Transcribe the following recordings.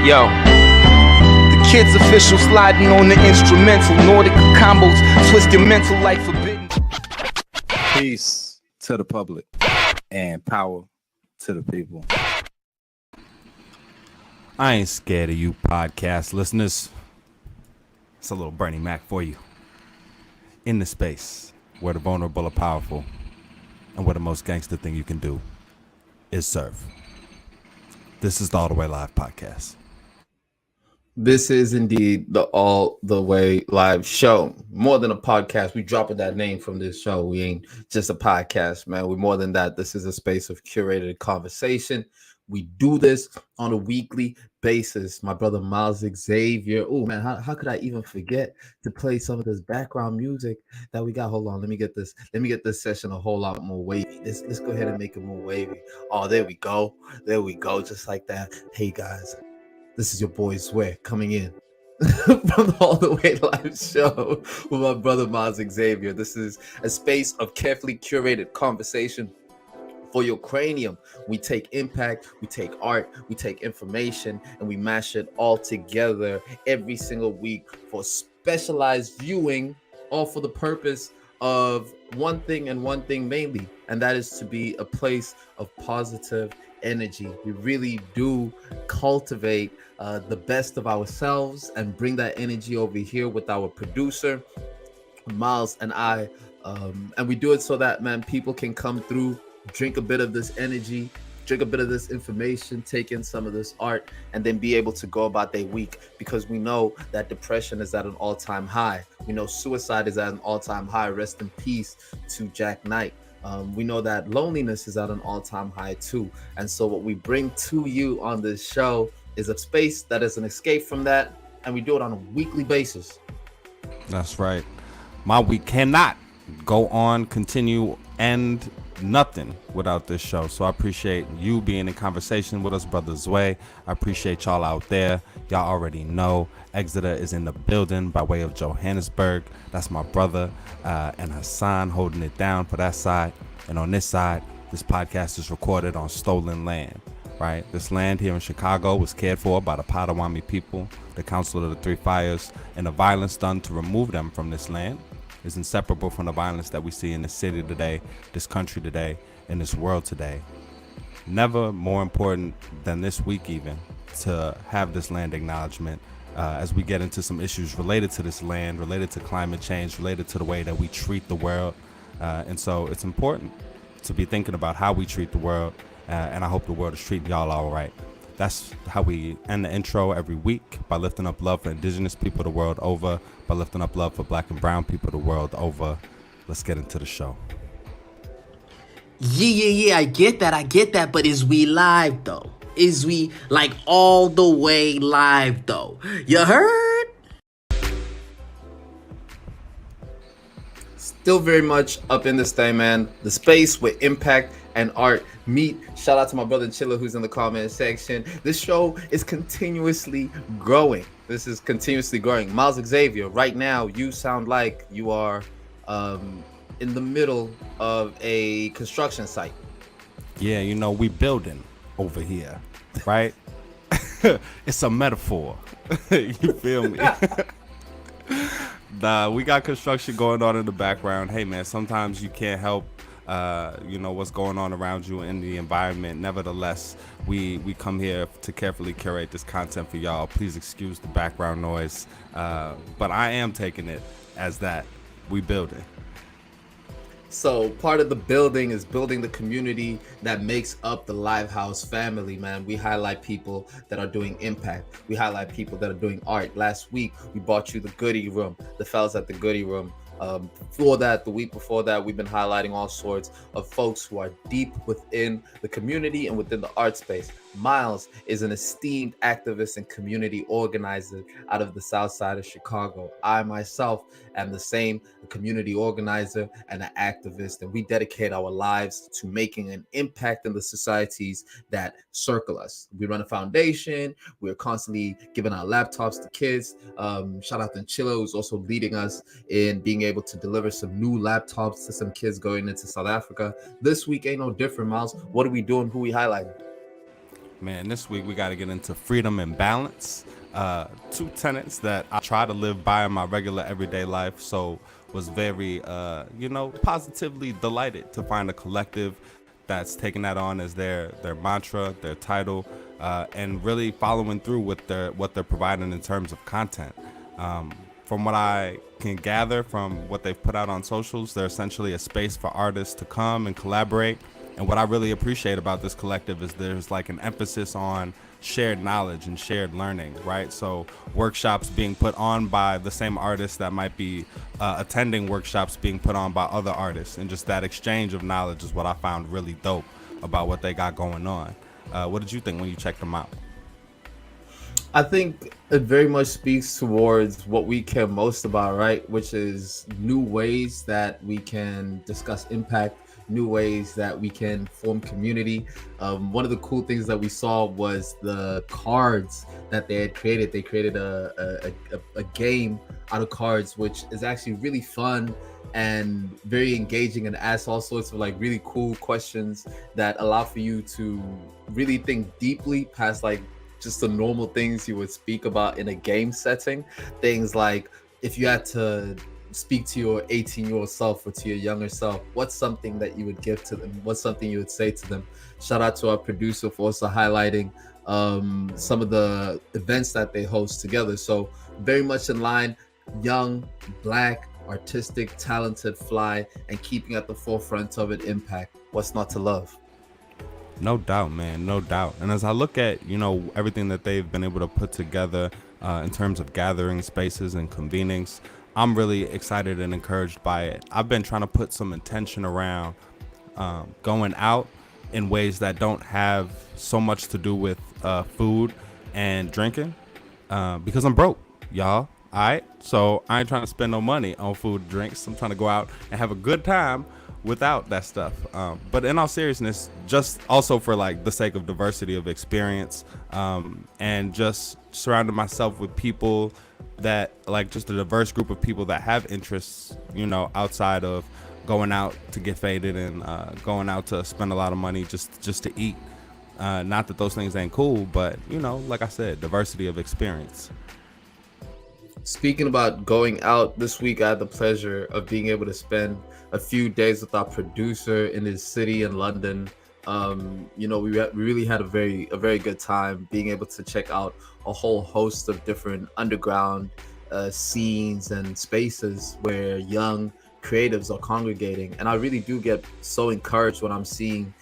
Yo, the kids official sliding on the instrumental. Nordic combos twist your mental like forbidden. Peace to the public and power to the people. I ain't scared of you podcast listeners. It's a little Bernie Mac for you. In the space where the vulnerable are powerful and where the most gangster thing you can do is serve. This is the All the Way Live podcast. This is indeed the All the Way Live show. More than a podcast. We dropping that name from this show. We ain't just a podcast, man. We're more than that. This is a space of curated conversation. We do this on a weekly basis. My brother Miles Xavier. Oh man, how could I even forget to play some of this background music that we got? Hold on, let me get this session a whole lot more wavy. Let's go ahead and make it more wavy. Oh, there we go. Just like that. Hey guys, this is your boy Swear coming in from the All the Way Live show with my brother Miles Xavier. This is a space of carefully curated conversation for your cranium. We take impact, we take art, we take information, and we mash it all together every single week for specialized viewing, all for the purpose of one thing and one thing mainly, and that is to be a place of positive energy. We really do cultivate the best of ourselves and bring that energy over here with our producer Miles and I, and we do it so that, man, people can come through, drink a bit of this energy, drink a bit of this information, take in some of this art, and then be able to go about their week, because we know that depression is at an all-time high. We know suicide is at an all-time high. Rest in peace to Jack Knight. We know that loneliness is at an all-time high too. And so what we bring to you on this show is a space that is an escape from that, and we do it on a weekly basis. That's right. My week cannot go on, continue, and nothing without this show. So I appreciate you being in conversation with us, Brother Zway. I appreciate y'all out there. Y'all already know Exeter is in the building by way of Johannesburg. That's my brother and Hassan holding it down for that side. And on this side, this podcast is recorded on stolen land, right? This land here in Chicago was cared for by the Potawatomi people, the Council of the Three Fires, and the violence done to remove them from this land is inseparable from the violence that we see in this city today, this country today, in this world today. Never more important than this week even to have this land acknowledgement as we get into some issues related to this land, related to climate change, related to the way that we treat the world. And so it's important to be thinking about how we treat the world, and I hope the world is treating y'all all right. That's how we end the intro every week, by lifting up love for indigenous people the world over, by lifting up love for black and brown people the world over. Let's get into the show. Yeah, I get that, but is we live though? Is we like all the way live though? You heard? Still very much up in this thing, man. The space where impact and art meet. Shout out to my brother Chilla, who's in the comment section. This show is continuously growing. Miles Xavier, right now you sound like you are in the middle of a construction site. Yeah, you know, we building over here, right? It's a metaphor. You feel me? Nah, we got construction going on in the background. Hey man, sometimes you can't help what's going on around you in the environment. Nevertheless, we come here to carefully curate this content for y'all. Please excuse the background noise, but I am taking it as that we building. So part of the building is building the community that makes up the Live House family, man. We highlight people that are doing impact. We highlight people that are doing art. Last week, we brought you the Goody Room, the fellas at the Goody Room. The week before that, we've been highlighting all sorts of folks who are deep within the community and within the art space. Miles is an esteemed activist and community organizer out of the South Side of Chicago. I myself am the same, a community organizer and an activist, and we dedicate our lives to making an impact in the societies that circle us. We run a foundation. We're constantly giving our laptops to kids. Shout out to Chilo, who's also leading us in being able to deliver some new laptops to some kids going into South Africa. This week ain't no different, Miles. What are we doing? Who we highlighting? Man, this week we got to get into freedom and balance. Two tenets that I try to live by in my regular everyday life. So was very, positively delighted to find a collective that's taking that on as their mantra, their title, and really following through with what they're providing in terms of content. From what I can gather from what they've put out on socials, they're essentially a space for artists to come and collaborate. And what I really appreciate about this collective is there's like an emphasis on shared knowledge and shared learning, right? So workshops being put on by the same artists that might be attending workshops being put on by other artists, and just that exchange of knowledge is what I found really dope about what they got going on. What did you think when you checked them out? I think it very much speaks towards what we care most about, right? Which is new ways that we can discuss impact, new ways that we can form community. One of the cool things that we saw was the cards that they had created. They created a game out of cards, which is actually really fun and very engaging, and asks all sorts of like really cool questions that allow for you to really think deeply past like just the normal things you would speak about in a game setting. Things like, if you had to speak to your 18-year-old self or to your younger self, what's something that you would give to them? What's something you would say to them? Shout out to our producer for also highlighting some of the events that they host together. So very much in line, young, black, artistic, talented, fly, and keeping at the forefront of it, impact. What's not to love? No doubt, man, no doubt. And as I look at, everything that they've been able to put together in terms of gathering spaces and convenings, I'm really excited and encouraged by it. I've been trying to put some intention around going out in ways that don't have so much to do with food and drinking because I'm broke, y'all. All right, so I ain't trying to spend no money on food and drinks. I'm trying to go out and have a good time without that stuff. But in all seriousness, just also for like the sake of diversity of experience, and just surrounding myself with people that like just a diverse group of people that have interests, outside of going out to get faded and going out to spend a lot of money just to eat. Not that those things ain't cool, but like I said, diversity of experience. Speaking about going out, this week I had the pleasure of being able to spend a few days with our producer in his city in London. We really had a very good time being able to check out a whole host of different underground scenes and spaces where young creatives are congregating. And I really do get so encouraged when I'm seeing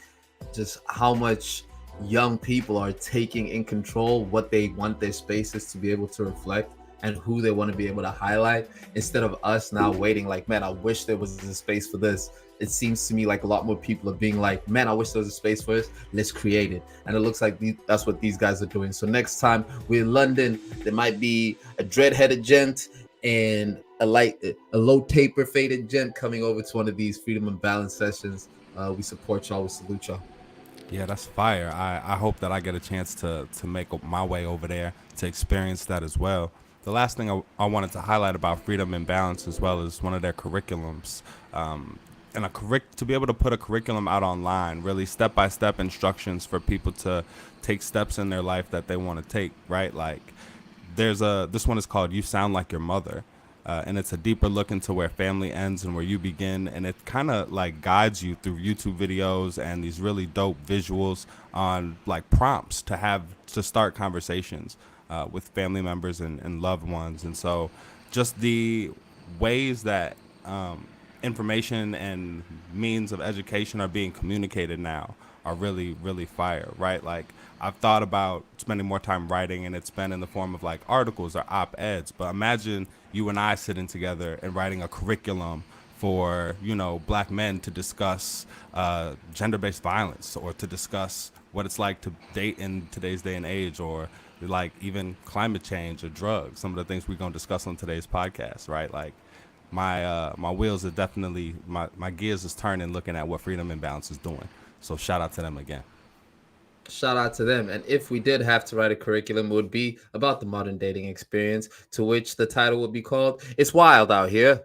just how much young people are taking in control what they want their spaces to be able to reflect and who they want to be able to highlight, instead of us now waiting like, man, I wish there was a space for this. It seems to me like a lot more people are being like, man, I wish there was a space for this. Let's create it. And it looks like that's what these guys are doing. So next time we're in London, there might be a dread-headed gent and a low taper faded gent coming over to one of these freedom and balance sessions. We support y'all. We salute y'all. Yeah, that's fire. I hope that I get a chance to make my way over there to experience that as well. The last thing I wanted to highlight about freedom and balance as well is one of their curriculums. And to be able to put a curriculum out online, really step-by-step instructions for people to take steps in their life that they want to take, right? Like this one is called You Sound Like Your Mother. And it's a deeper look into where family ends and where you begin. And it kind of like guides you through YouTube videos and these really dope visuals on like prompts to start conversations with family members and loved ones. And so just the ways that information and means of education are being communicated now are really, really fire, right? Like I've thought about spending more time writing, and it's been in the form of like articles or op-eds. But imagine you and I sitting together and writing a curriculum for, black men to discuss gender-based violence, or to discuss what it's like to date in today's day and age, or like even climate change or drugs, some of the things we're going to discuss on today's podcast, right? Like my wheels are definitely, my gears is turning looking at what Freedom and Balance is doing. So shout out to them again. Shout out to them. And if we did have to write a curriculum, it would be about the modern dating experience, to which the title would be called It's Wild Out Here.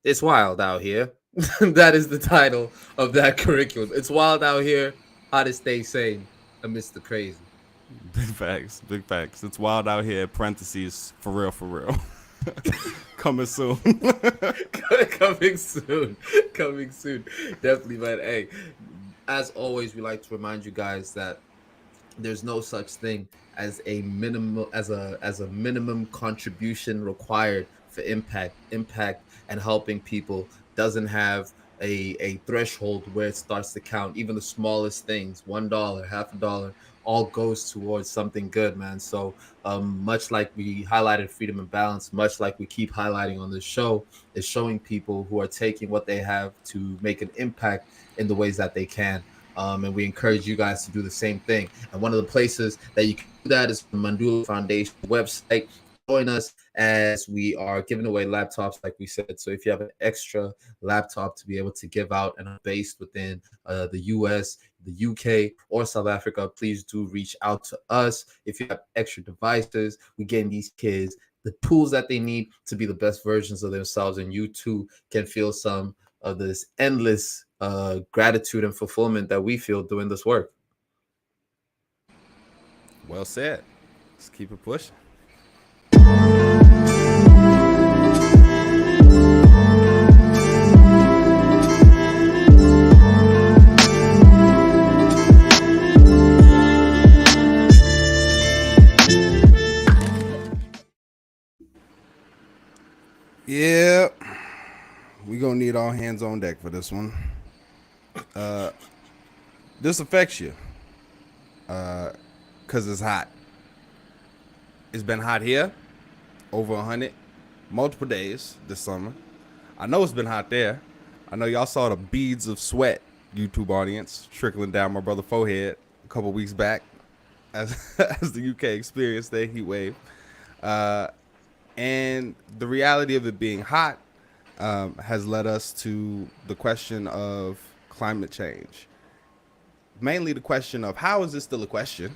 It's Wild Out Here. That is the title of that curriculum. It's wild out here, how to stay sane amidst the crazy. Big facts, big facts. It's wild out here. Parentheses, for real, for real. Coming soon. Coming soon. Coming soon. Definitely, man. Hey, as always, we like to remind you guys that there's no such thing as a minimum as a minimum contribution required for impact and helping people doesn't have a threshold where it starts to count. Even the smallest things, $1, half a dollar, all goes towards something good, man. So much like we highlighted freedom and balance, much like we keep highlighting on this show, is showing people who are taking what they have to make an impact in the ways that they can. And we encourage you guys to do the same thing. And one of the places that you can do that is the Mandula Foundation website. Join us as we are giving away laptops, like we said. So if you have an extra laptop to be able to give out and are based within the US, the UK, or South Africa, please do reach out to us. If you have extra devices, we getting these kids the tools that they need to be the best versions of themselves, and you too can feel some of this endless gratitude and fulfillment that we feel doing this work. Well said. Let's keep it pushing. Yeah, we gonna need all hands on deck for this one. This affects you because it's hot. It's been hot here, over 100, multiple days this summer. I know it's been hot there. I know y'all saw the beads of sweat, YouTube audience, trickling down my brother forehead a couple weeks back as as the UK experienced their heat wave. And the reality of it being hot has led us to the question of climate change. Mainly the question of how is this still a question?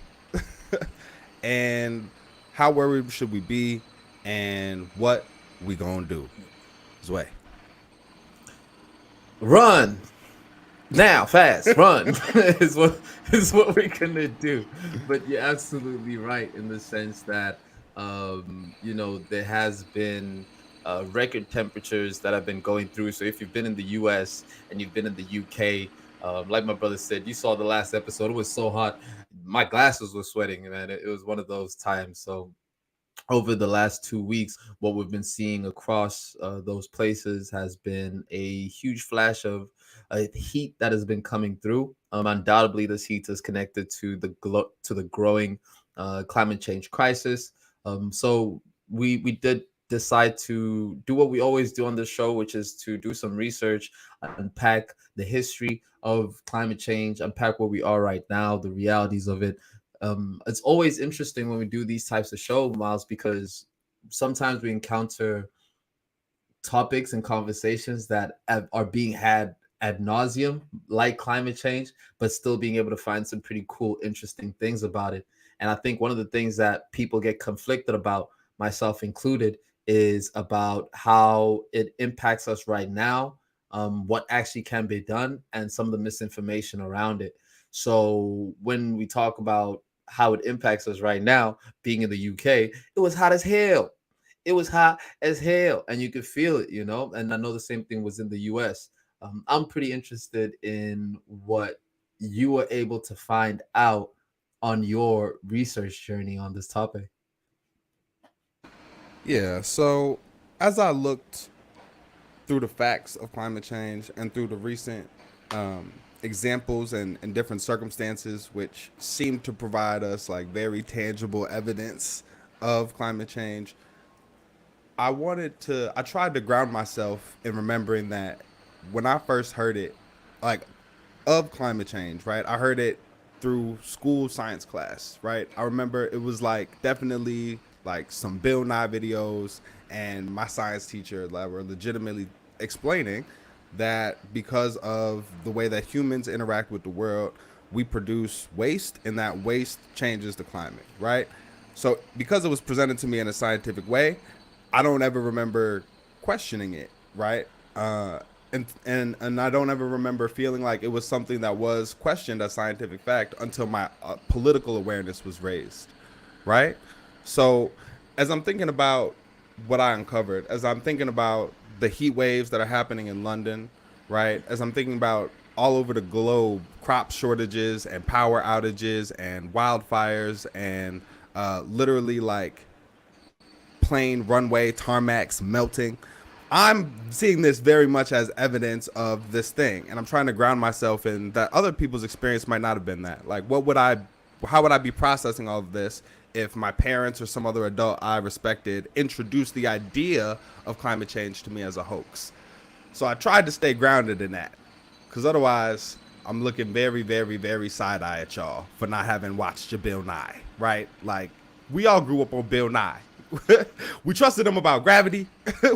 And how worried should we be? And what we gonna do? Zway. Run now, fast, run is what we're gonna do. But you're absolutely right in the sense that there has been record temperatures that have been going through. So if you've been in the US and you've been in the UK, like my brother said, you saw the last episode. It was so hot, my glasses were sweating, man. It was one of those times. So over the last 2 weeks, what we've been seeing across those places has been a huge flash of heat that has been coming through. Undoubtedly, this heat is connected to the growing climate change crisis. So we did decide to do what we always do on this show, which is to do some research, unpack the history of climate change, unpack where we are right now, the realities of it. It's always interesting when we do these types of show, Miles, because sometimes we encounter topics and conversations that are being had ad nauseum, like climate change, but still being able to find some pretty cool, interesting things about it. And I think one of the things that people get conflicted about, myself included, is about how it impacts us right now, what actually can be done, and some of the misinformation around it. So when we talk about how it impacts us right now, being in the UK, it was hot as hell. It was hot as hell, and you could feel it, And I know the same thing was in the US. I'm pretty interested in what you were able to find out on your research journey on this topic. Yeah, so as I looked through the facts of climate change and through the recent examples and different circumstances which seem to provide us like very tangible evidence of climate change, I tried to ground myself in remembering that when I first heard it, like, of climate change, right? I heard it through school science class, right? I remember it was like definitely like some Bill Nye videos, and my science teacher that were legitimately explaining that because of the way that humans interact with the world, we produce waste, and that waste changes the climate, right? So because it was presented to me in a scientific way, I don't ever remember questioning it, right? and I don't ever remember feeling like it was something that was questioned as scientific fact until my political awareness was raised, right? So, as I'm thinking about what I uncovered, as I'm thinking about the heat waves that are happening in London, right? As I'm thinking about all over the globe, crop shortages and power outages and wildfires and literally like plane runway tarmacs melting. I'm seeing this very much as evidence of this thing, and I'm trying to ground myself in that other people's experience might not have been that. Like, how would I be processing all of this if my parents or some other adult I respected introduced the idea of climate change to me as a hoax? So I tried to stay grounded in that, because otherwise I'm looking very, very, very side eye at y'all for not having watched your Bill Nye, right? Like, we all grew up on Bill Nye. We trusted him about gravity.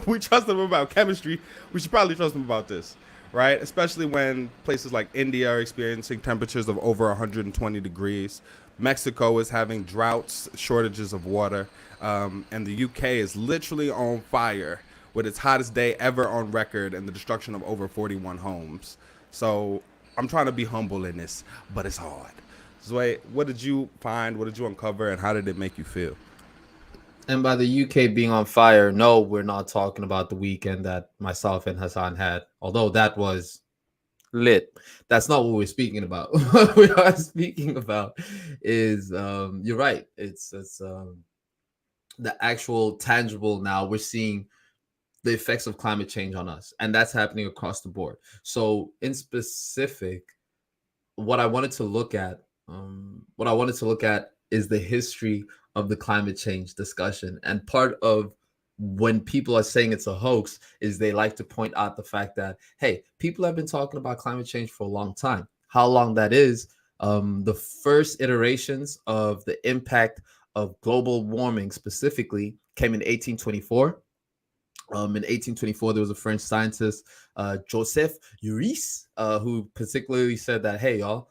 We trusted him about chemistry. We should probably trust him about this, right? Especially when places like India are experiencing temperatures of over 120 degrees. Mexico is having droughts, shortages of water, and the UK is literally on fire with its hottest day ever on record and the destruction of over 41 homes. So I'm trying to be humble in this, but it's hard. Zoe, what did you find? What did you uncover? And how did it make you feel? And by the UK being on fire, no, we're not talking about the weekend that myself and Hassan had, although that was lit. That's not what we're speaking about. What we are speaking about is, you're right. It's the actual tangible. Now we're seeing the effects of climate change on us, and that's happening across the board. So, in specific, what I wanted to look at, is the history of the climate change discussion. And part of when people are saying it's a hoax is they like to point out the fact that, hey, people have been talking about climate change for a long time. How long that is? The first iterations of the impact of global warming specifically came in 1824. In 1824, there was a French scientist, Joseph Uris, who particularly said that, hey, y'all,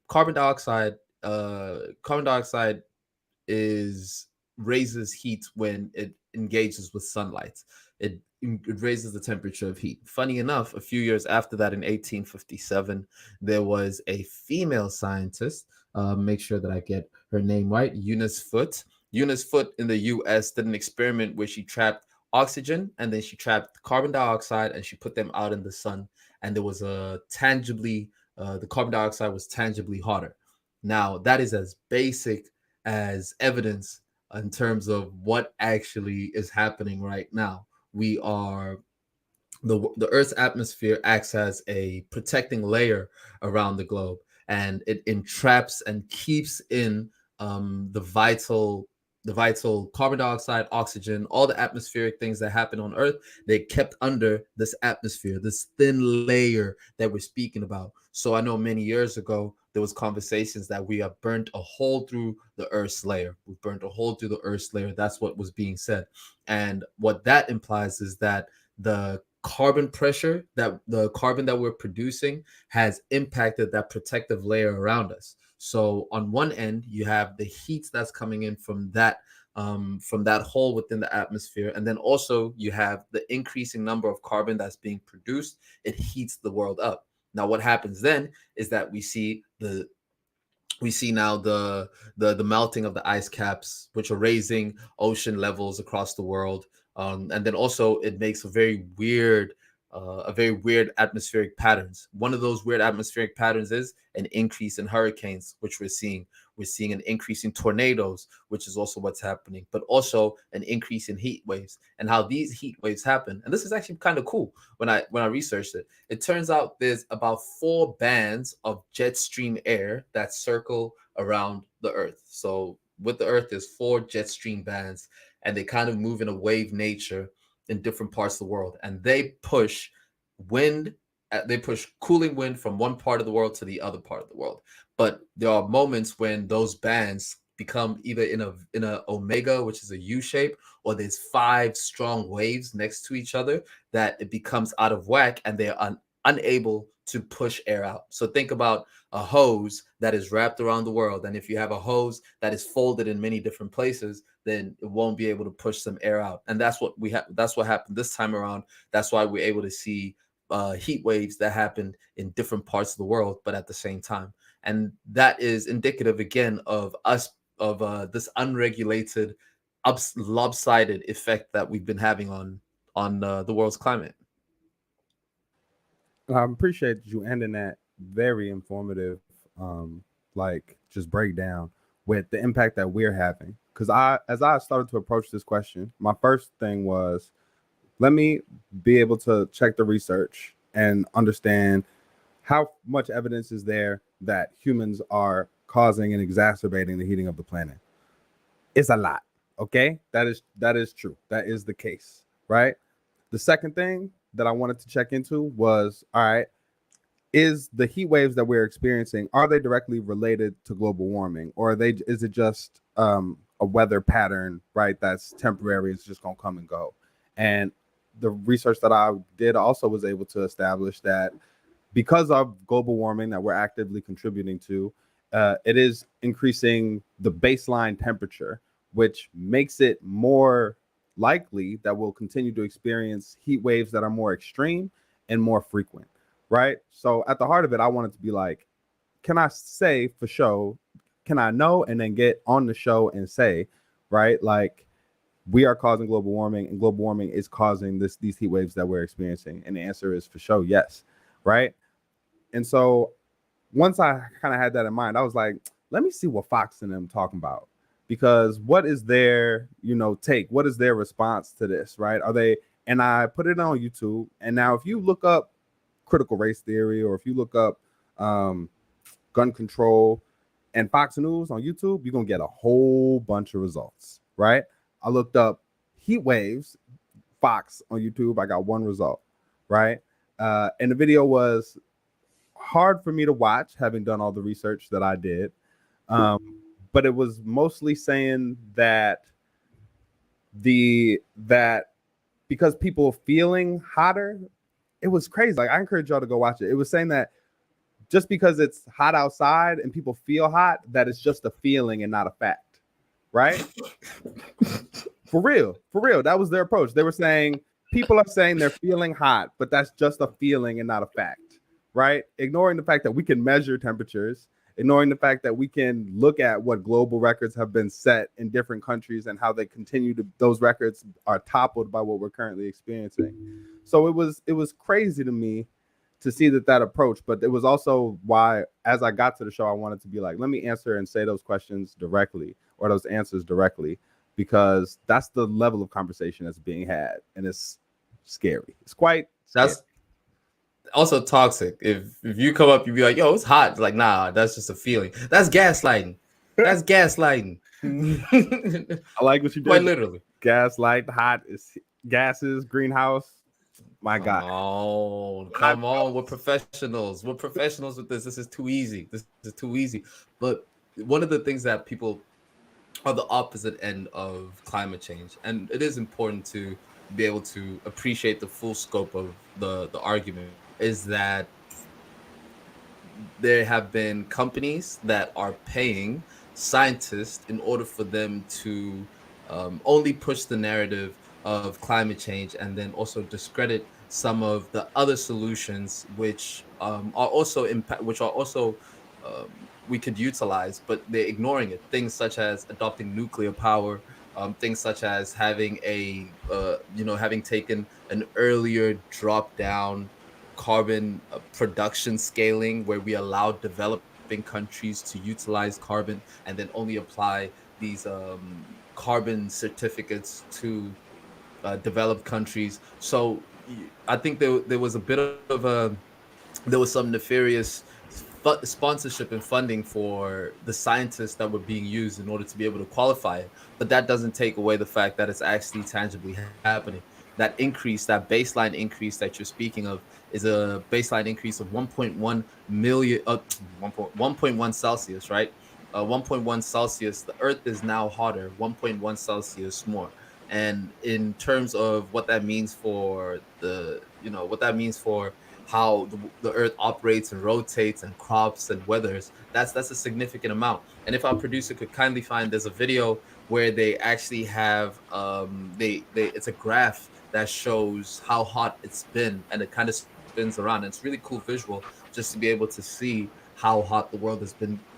carbon dioxide is raises heat when it engages with sunlight. It raises the temperature of heat. Funny enough, a few years after that, in 1857, there was a female scientist. Make sure that I get her name right. Eunice Foote. Eunice Foote in the U.S. did an experiment where she trapped oxygen and then she trapped carbon dioxide and she put them out in the sun, and there was a tangibly the carbon dioxide was tangibly hotter. Now that is as basic as evidence in terms of what actually is happening right now. We are the Earth's atmosphere acts as a protecting layer around the globe, and it entraps and keeps in the vital carbon dioxide, oxygen, all the atmospheric things that happen on Earth. They kept under this atmosphere, this thin layer that we're speaking about. So I know many years ago there was conversations that we have burnt a hole through the Earth's layer. We've burnt a hole through the Earth's layer. That's what was being said, and what that implies is that the carbon pressure, that the carbon that we're producing, has impacted that protective layer around us. So on one end, you have the heat that's coming in from that hole within the atmosphere, and then also you have the increasing number of carbon that's being produced. It heats the world up. Now, what happens then is that we see now the melting of the ice caps, which are raising ocean levels across the world, and then also it makes a very weird atmospheric patterns. One of those weird atmospheric patterns is an increase in hurricanes, which we're seeing. We're seeing an increase in tornadoes, which is also what's happening, but also an increase in heat waves. And how these heat waves happen, and this is actually kind of cool. When I researched it, it turns out there's about 4 bands of jet stream air that circle around the Earth. So with the Earth, there's 4 jet stream bands, and they kind of move in a wave nature in different parts of the world, and they push wind they push cooling wind from one part of the world to the other part of the world. But there are moments when those bands become either in a omega, which is a U shape, or there's 5 strong waves next to each other, that it becomes out of whack and they're unable to push air out. So think about a hose that is wrapped around the world, and if you have a hose that is folded in many different places, then it won't be able to push some air out. And that's what happened this time around. That's why we're able to see heat waves that happened in different parts of the world, but at the same time. And that is indicative again of us of this unregulated, lopsided effect that we've been having on the world's climate. I appreciate you ending that very informative, like just breakdown with the impact that we're having. Because as I started to approach this question, my first thing was, let me be able to check the research and understand how much evidence is there that humans are causing and exacerbating the heating of the planet. It's a lot. Okay, that is true. That is the case, right? The second thing that I wanted to check into was, all right, is the heat waves that we're experiencing, are they directly related to global warming, or is it just a weather pattern, right? That's temporary. It's just gonna come and go. And the research that I did also was able to establish that because of global warming that we're actively contributing to, it is increasing the baseline temperature, which makes it more likely that we'll continue to experience heat waves that are more extreme and more frequent, right? So at the heart of it, I wanted to be like, can I say for sure, can I know and then get on the show and say, right, like we are causing global warming and global warming is causing these heat waves that we're experiencing? And the answer is for sure, yes, right? And so once I kind of had that in mind, I was like, let me see what Fox and them talking about, because what is their, take? What is their response to this, right? Are they? And I put it on YouTube. And now if you look up critical race theory, or if you look up gun control and Fox News on YouTube, you're going to get a whole bunch of results, right? I looked up heat waves, Fox on YouTube. I got one result, right? And the video was hard for me to watch, having done all the research that I did. But it was mostly saying that because people feeling hotter, it was crazy. Like, I encourage y'all to go watch it. It was saying that just because it's hot outside and people feel hot, that it's just a feeling and not a fact, right? For real. That was their approach. They were saying people are saying they're feeling hot, but that's just a feeling and not a fact, right? Ignoring the fact that we can measure temperatures, ignoring the fact that we can look at what global records have been set in different countries and how they those records are toppled by what we're currently experiencing. So it was crazy to me to see that approach, but it was also why, as I got to the show, I wanted to be like, let me answer and say those questions directly, or those answers directly, because that's the level of conversation that's being had, and it's scary. It's quite scary. That's also toxic. If you come up, you be like, yo, it's hot. It's like, nah, that's just a feeling. That's gaslighting. That's gaslighting. I like what you did. Quite literally. Gaslight, hot is gases, greenhouse. My God. Oh, come on. We're professionals. We're professionals with this. This is too easy. But one of the things that people are the opposite end of climate change, and it is important to be able to appreciate the full scope of the argument, is that there have been companies that are paying scientists in order for them to only push the narrative of climate change, and then also discredit some of the other solutions which are also we could utilize, but they're ignoring it. Things such as adopting nuclear power, things such as having having taken an earlier drop down carbon production scaling, where we allowed developing countries to utilize carbon and then only apply these carbon certificates to developed countries. So I think there was a bit of there was some nefarious sponsorship and funding for the scientists that were being used in order to be able to qualify it. But that doesn't take away the fact that it's actually tangibly happening. That increase, that baseline increase that you're speaking of, is a baseline increase of 1.1 million, 1.1 Celsius, right? 1.1 Celsius, the Earth is now hotter, 1.1 Celsius more. And in terms of what that means for how the Earth operates and rotates and crops and weathers, that's a significant amount. And if our producer could kindly find, there's a video where they actually have it's a graph that shows how hot it's been, and it kind of spins around. And it's really cool visual just to be able to see how hot the world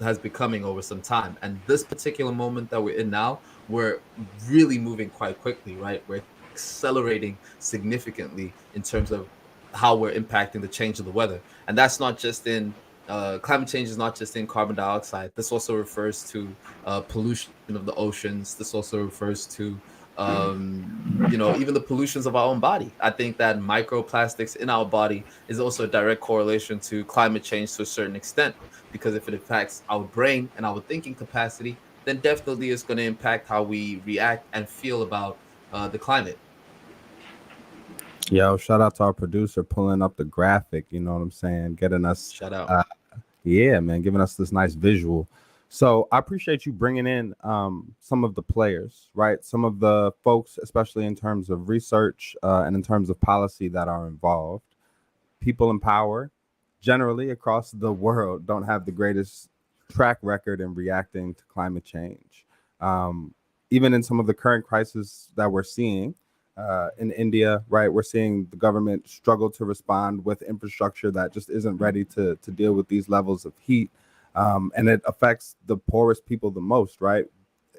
has becoming over some time. And this particular moment that we're in now, we're really moving quite quickly, right? We're accelerating significantly in terms of how we're impacting the change of the weather. And that's not just in climate change is not just in carbon dioxide. This also refers to pollution of the oceans. This also refers to even the pollutions of our own body. I think that microplastics in our body is also a direct correlation to climate change to a certain extent, because if it affects our brain and our thinking capacity, then definitely it's going to impact how we react and feel about the climate. Yo, shout out to our producer pulling up the graphic. You know what I'm saying? Getting us, Shout out. uh, yeah, man, giving us this nice visual. So I appreciate you bringing in some of the players, right? Some of the folks, especially in terms of research and in terms of policy that are involved. People in power, generally across the world, don't have the greatest track record in reacting to climate change. Um, Even in some of the current crises that we're seeing in India, right, we're seeing the government struggle to respond with infrastructure that just isn't ready to deal with these levels of heat. And it affects the poorest people the most, right?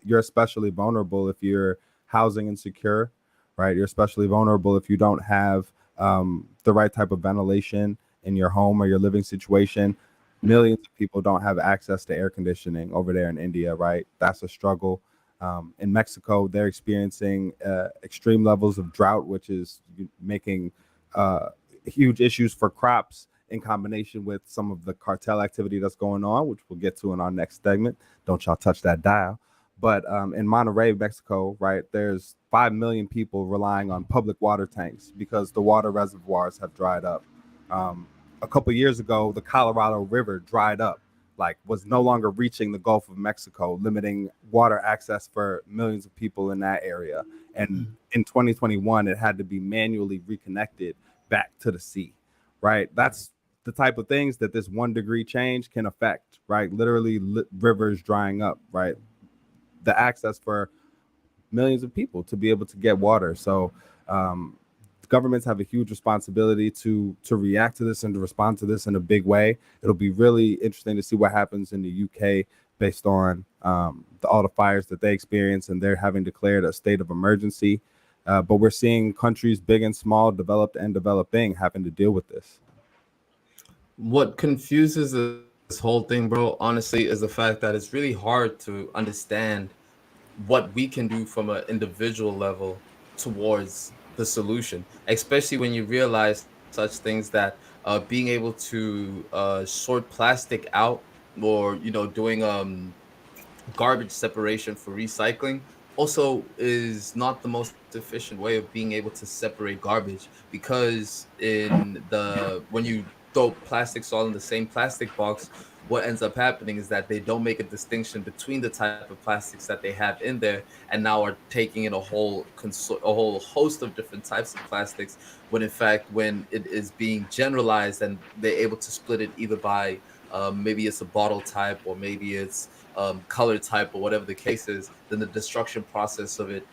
You're especially vulnerable if you're housing insecure, right? You're especially vulnerable if you don't have the right type of ventilation in your home or your living situation. Millions of people don't have access to air conditioning over there in India, right? That's a struggle. In Mexico, they're experiencing extreme levels of drought, which is making uh, huge issues for crops in combination with some of the cartel activity that's going on, which we'll get to in our next segment. Don't y'all touch that dial. But in Monterrey, Mexico, right, there's 5 million people relying on public water tanks because the water reservoirs have dried up. Um, a couple years ago, the Colorado River dried up, like was no longer reaching the Gulf of Mexico, limiting water access for millions of people in that area. And in 2021, it had to be manually reconnected back to the sea, right? That's the type of things that this 1 degree change can affect, right? Literally rivers drying up, right? The access for millions of people to be able to get water. So um, governments have a huge responsibility to react to this and to respond to this in a big way. It'll be really interesting to see what happens in the UK based on all the fires that they experience, and they're having declared a state of emergency. But we're seeing countries big and small, developed and developing, having to deal with this. What confuses this whole thing, bro, honestly, is the fact that it's really hard to understand what we can do from an individual level towards the solution, especially when you realize such things that being able to sort plastic out, or doing garbage separation for recycling also is not the most efficient way of being able to separate garbage, because when you throw plastics all in the same plastic box, what ends up happening is that they don't make a distinction between the type of plastics that they have in there, and now are taking in a whole host of different types of plastics, when in fact, when it is being generalized and they're able to split it either by maybe it's a bottle type, or maybe it's color type, or whatever the case is, then the destruction process of it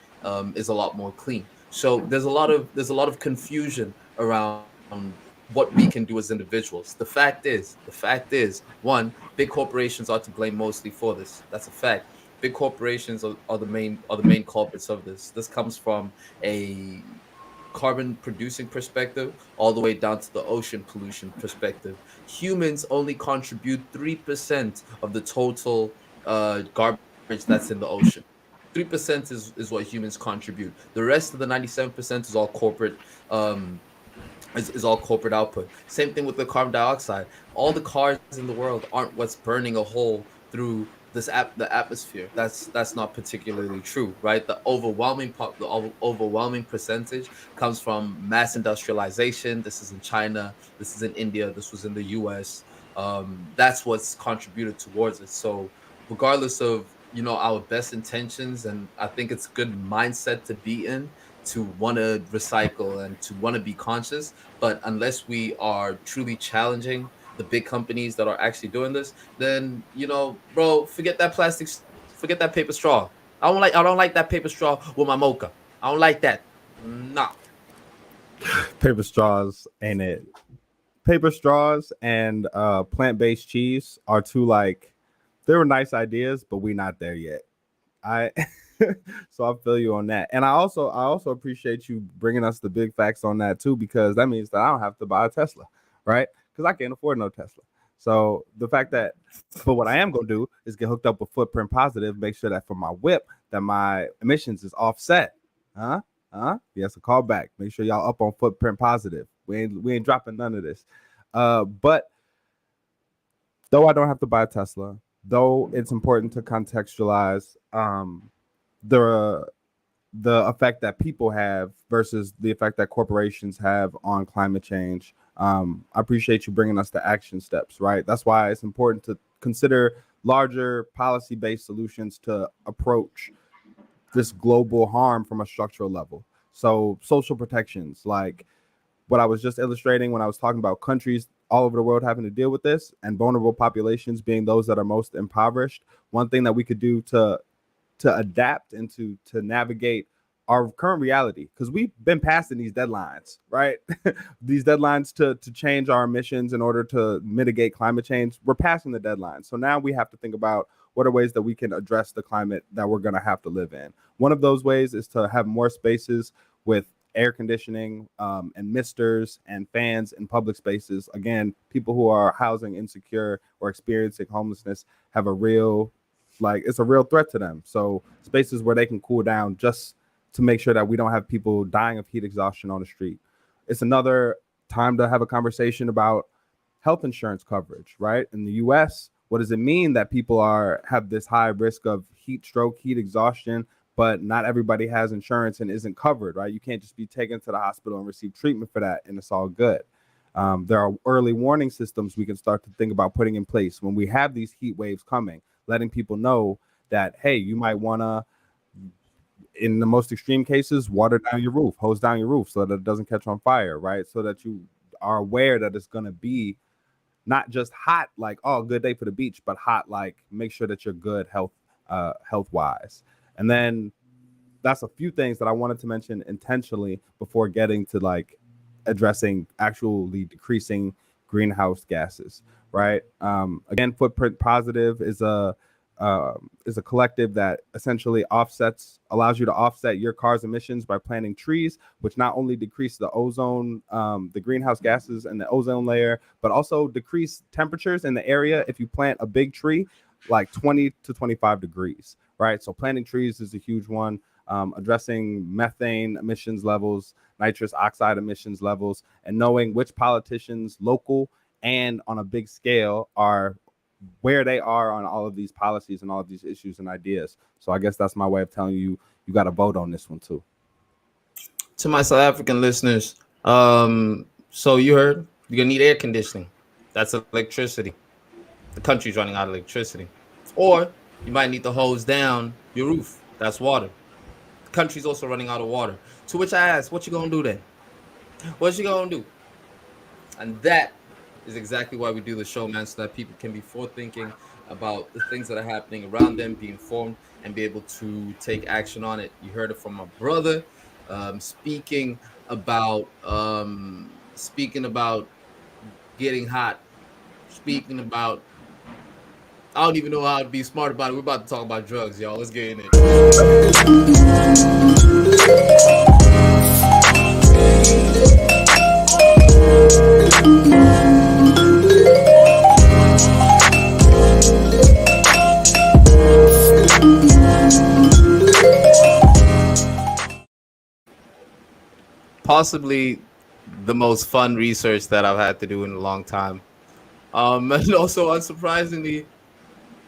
is a lot more clean. So there's a lot of confusion around what we can do as individuals. The fact is, one, big corporations are to blame mostly for this. That's a fact. Big corporations are the main culprits of this. This comes from a carbon producing perspective all the way down to the ocean pollution perspective. Humans only contribute 3% of the total garbage that's in the ocean. 3% is what humans contribute. The rest of the 97% is all corporate is all corporate output. Same thing with the carbon dioxide. All the cars in the world aren't what's burning a hole through the atmosphere. That's not particularly true, right? The overwhelming percentage comes from mass industrialization. This is in China. This is in India. This was in the U.S. That's what's contributed towards it. So regardless of our best intentions, and I think it's a good mindset to be in, to want to recycle and to want to be conscious. But unless we are truly challenging the big companies that are actually doing this, then bro, forget that paper straw. I don't like that paper straw with my mocha. I don't like that. Nah. Paper straws ain't it. paper straws and plant-based cheese are two like they were nice ideas, but we're not there yet. I so I feel you on that, and I also appreciate you bringing us the big facts on that too, because that means that I don't have to buy a Tesla, right? Because I can't afford no Tesla. So the fact that, but what I am gonna do is get hooked up with Footprint Positive, make sure that for my whip that my emissions is offset. Huh? Huh? Yes, a call back. Make sure y'all up on Footprint Positive. We ain't dropping none of this. But though I don't have to buy a Tesla, though it's important to contextualize the the effect that people have versus the effect that corporations have on climate change. I appreciate you bringing us the action steps, right? That's why it's important to consider larger policy-based solutions to approach this global harm from a structural level. So social protections, like what I was just illustrating when I was talking about countries all over the world having to deal with this and vulnerable populations being those that are most impoverished. One thing that we could do to adapt and to navigate our current reality, because we've been passing these deadlines, right? These deadlines to change our emissions in order to mitigate climate change. We're passing the deadline. So now we have to think about what are ways that we can address the climate that we're going to have to live in. One of those ways is to have more spaces with air conditioning and misters and fans in public spaces. Again, people who are housing insecure or experiencing homelessness have a real, like, it's a real threat to them. So spaces where they can cool down just to make sure that we don't have people dying of heat exhaustion on the street. It's another time to have a conversation about health insurance coverage, right? In the US, what does it mean that people have this high risk of heat stroke, heat exhaustion, but not everybody has insurance and isn't covered, right? You can't just be taken to the hospital and receive treatment for that, and it's all good. There are early warning systems we can start to think about putting in place when we have these heat waves coming, letting people know that, hey, you might want to, in the most extreme cases, water down your roof, hose down your roof so that it doesn't catch on fire, right? So that you are aware that it's going to be not just hot, like, oh, good day for the beach, but hot, like, make sure that you're good health wise. And then that's a few things that I wanted to mention intentionally before getting to like addressing actually decreasing greenhouse gases, right? Again, Footprint Positive is a collective that essentially allows you to offset your car's emissions by planting trees, which not only decrease the ozone, the greenhouse gases and the ozone layer, but also decrease temperatures in the area if you plant a big tree, like 20 to 25 degrees, right? So planting trees is a huge one. Addressing methane emissions levels, nitrous oxide emissions levels, and knowing which politicians, local and on a big scale, are where they are on all of these policies and all of these issues and ideas. So I guess that's my way of telling you, you got to vote on this one too. To my South African listeners, so you heard you're gonna need air conditioning. That's electricity. The country's running out of electricity. Or you might need to hose down your roof. That's water. The country's also running out of water. To which I ask, what you gonna do then? What you gonna do? And that is exactly why we do the show, man, so that people can be forward-thinking about the things that are happening around them, be informed, and be able to take action on it. You heard it from my brother, speaking about getting hot, speaking about, I don't even know how to be smart about it. We're about to talk about drugs, y'all. Let's get in it. Possibly the most fun research that I've had to do in a long time. And also, unsurprisingly,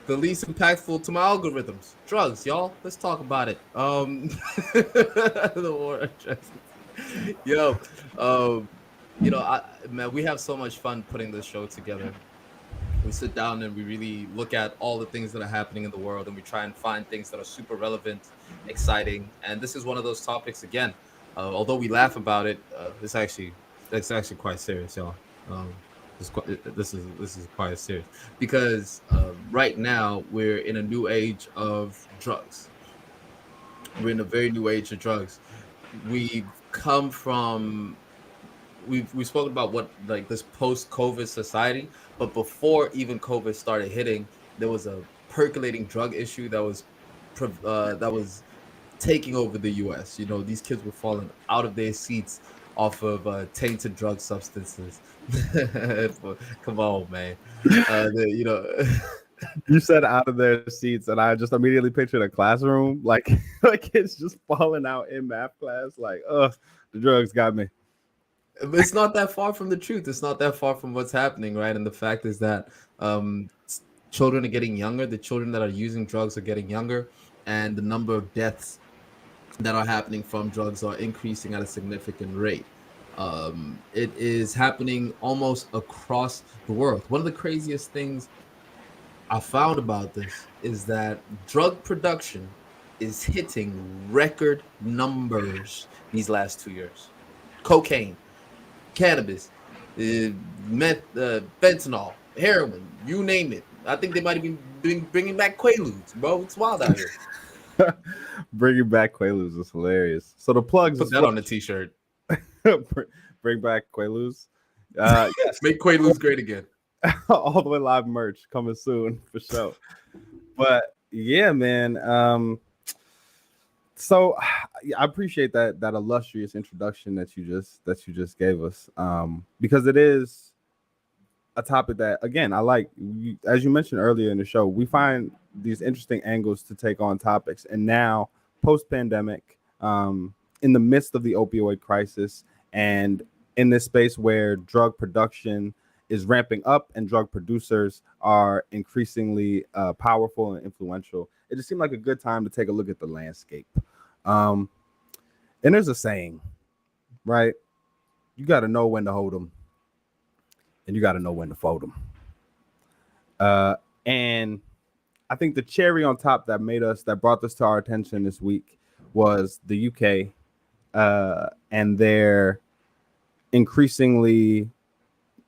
the least impactful to my algorithms. Drugs, y'all. Let's talk about it. The war on drugs. Yo, man, we have so much fun putting this show together. We sit down and we really look at all the things that are happening in the world, and we try and find things that are super relevant, exciting. And this is one of those topics again. Although we laugh about it, it's actually quite serious, y'all. This is quite serious because right now we're in a new age of drugs. We're in a very new age of drugs. We've come from we've spoken about what like this post-COVID society, but before even COVID started hitting, there was a percolating drug issue that was taking over the U.S. You know, these kids were falling out of their seats off of tainted drug substances. Come on, man. You know, You said out of their seats, and I just immediately pictured a classroom, like like it's just falling out in math class. Like, the drugs got me. it's not that far from the truth. It's not that far from what's happening, right? And the fact is that children are getting younger. The children that are using drugs are getting younger, and the number of deaths that are happening from drugs are increasing at a significant rate. It is happening almost across the world. One of the craziest things I found about this is that drug production is hitting record numbers these last 2 years. Cocaine, cannabis, fentanyl, heroin, you name it. I think they might have been bringing back Quaaludes, bro. It's wild out here. Bringing back Quaaludes is hilarious. So the plugs Put is that on a t-shirt. bring back Quaaludes. Yes, make Quaaludes great again. All the way live merch coming soon for sure. But yeah, man. So I appreciate that illustrious introduction that you just gave us. Because it is a topic that, again, I like. As you mentioned earlier in the show, we find these interesting angles to take on topics. And now, post-pandemic, in the midst of the opioid crisis, and in this space where drug production is ramping up and drug producers are increasingly powerful and influential, it just seemed like a good time to take a look at the landscape. And there's a saying, right? You got to know when to hold them, and you got to know when to fold them. And I think the cherry on top that brought this to our attention this week was the UK and their increasingly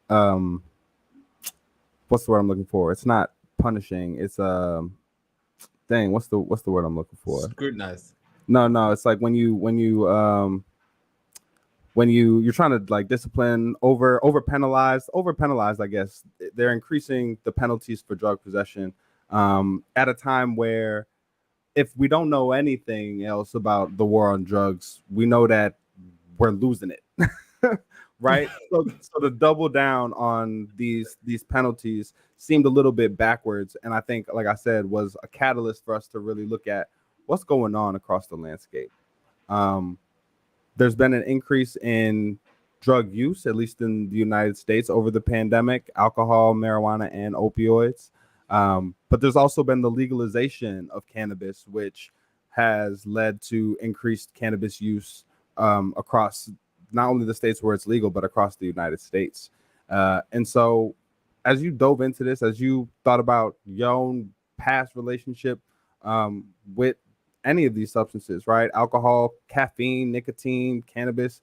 what's the word I'm looking for? It's not punishing. It's dang, what's the word I'm looking for? Scrutinized. No, it's like when you're trying to like discipline over penalize, I guess. They're increasing the penalties for drug possession at a time where, if we don't know anything else about the war on drugs, we know that we're losing it. Right. So to double down on these penalties seemed a little bit backwards. And I think, like I said, was a catalyst for us to really look at what's going on across the landscape. There's been an increase in drug use, at least in the United States, over the pandemic: alcohol, marijuana, and opioids. But there's also been the legalization of cannabis, which has led to increased cannabis use across not only the states where it's legal, but across the United States. And so as you dove into this, as you thought about your own past relationship with any of these substances, right? Alcohol, caffeine, nicotine, cannabis,